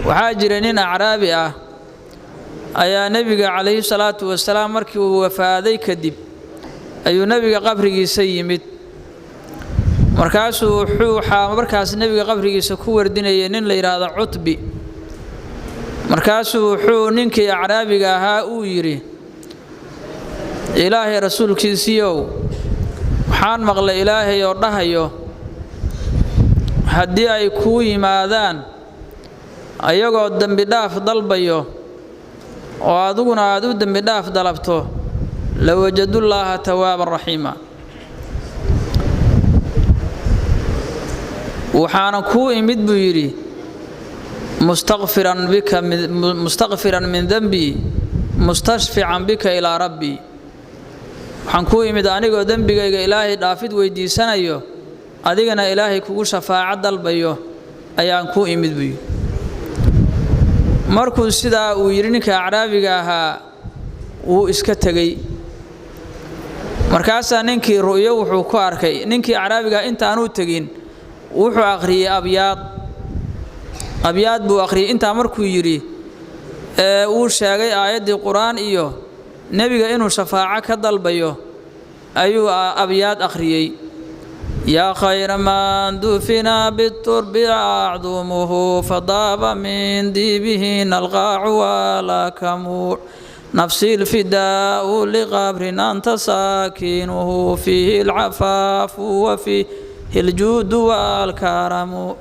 وحاجرين أعرابي أيا نبي عليه الصلاة والسلام مركي وفادي كدب أي نبي قبري سيمت مركاسو حوحا مركاس نبي قبري سكور دينين ليراد عتبي مركاسو حو نينكي أعرابي ها أويري إلهي رسول كيسيو حان مغل إلهي يردهيو haddii ay ku yimaadaan ayagoo dambi dhaaf dalbayo oo aduguna aad u dambi dhaaf dalabto la wajadullaha tawaaban rahiima waxaana ku imid buu yiri mustaghfiran min dambi mustashfi'an bika ila rabbi waxaan ku imid anigoo dambigayga ilaahay dhaafid weydiisanayo adigana ilaahay kugu shafaaca dalbayo ayaan ku imid buu markuu sida uu yiri ninka Araabiga ahaa uu iska tagay markaas ninkii ru'yo wuxuu ku arkay ninkii Araabiga inta aanu tagin wuxuu aqriyay abyad buu aqriyay inta markuu yiri uu sheegay aayadii Quraan iyo nabiga inuu shafaaca ka dalbayo ayuu abyad aqriyay يا خير من دفنا بالترب أعظمه فضاب من ديبه الغاع والأكمور نفسي الفداء لقبر أنت ساكنه فيه العفاف وفيه الجود والكرم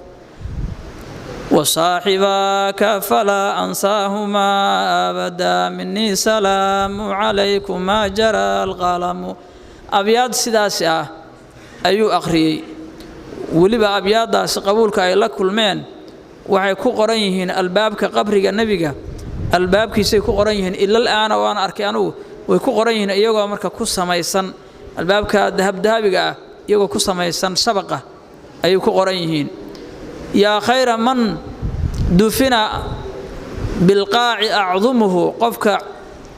وصاحبك فلا أنساهما أبدا مني سلام عليكم ما جرى القلم أبيض سداسة ayuu akhriyay waliba abyadaas qabuulka ay la kulmeen waxay ku qoran yihiin albaabka qabriga nabiga albaabkiisay ku qoran yihiin ilaa aana waan arkay anu way ku qoran yihiin iyagoo marka ku samaysan albaabka dahabiga iyagoo ku samaysan shabaqa ayuu ku qoran yihiin ya khayra man dufina bil qaa'i a'zumuhu qofka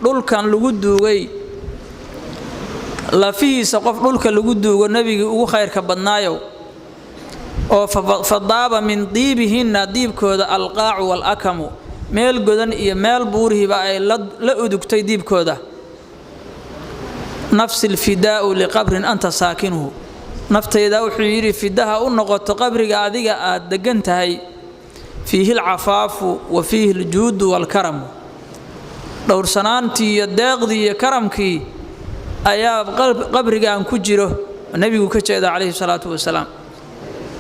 dhulkan lagu duugay lafiisa qof dhulka lagu duugo nabiga ugu khayrka badnaayo oo fadaaba min diibihina diibkooda alqaacu wal akamu meel godan iyo meel buurihiba ay la udugtay diibkooda nafsi alfidaa'u liqabrin anta saakinuhu naftayda wuxuu yiri fidaha u noqoto qabriga adiga aad degan tahay fiihi alcafaafu wa fiihi aljuud wal karam dhowrsanaantii iyo deeqdii iyo karamkii ayaa qabrigaan ku jiro nabigu ka jeeda calayhi salaatu wasalaam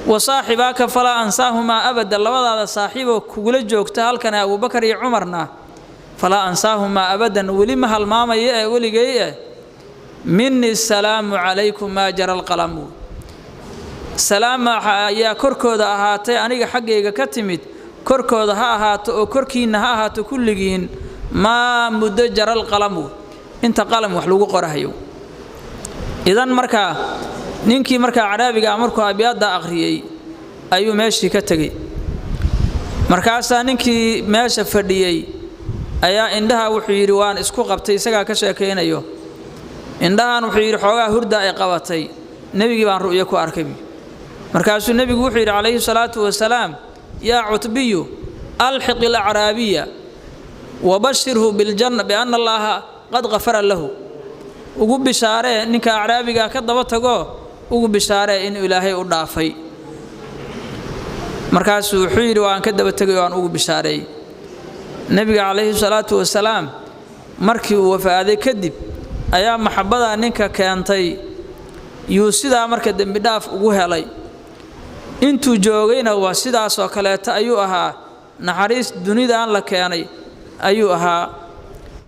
وصاحبك فلا أنساهما أبدا لوضع صاحبه كل جوكت هلكنا أبو بكر عمرنا فلا أنساهما أبدا ولما هالماما يأ ولي مني السلام عليكم ما جرى القلم سلام يا كركودا هاتي أنا حقي كتمت كركودا هات أو كركين هات كل جين ما مد جرى القلم انت قلم وحلو قرهيو إذا مركا ninkii marka Araabiga markuu abyada akhriyay ayuu meeshii ka tagay markaas ninkii meesha fadhiyay ayaa indhaha wuxuu yiri waan isku qabtay isaga ka sheekeynayo indhahan wuxuu yiri xoogaa hurda ay qabatay nabigi baan ru'yo ku arkay markaas nabigu wuxuu yiri calayhi salaatu wasalaam ya utbiyu alhiq al-arabiyya wa bashirhu bil janna bi anna allaha qad ghafara lahu ugu bishaare ninka Araabiga ka daba tago ugu bishaare in ilaahay u dhaafay markaas wuxuu yiri waan ka daba tagay waan ugu bishaaray nabiga calayhi salaatu wasalaam markii uu wafaaday kadib ayaa maxabada ninka keentay yuu sida marka dambi dhaaf ugu helay intuu joogayna waa sidaas oo kale ayuu ahaa naxariis dunida aan la keenay ayuu ahaa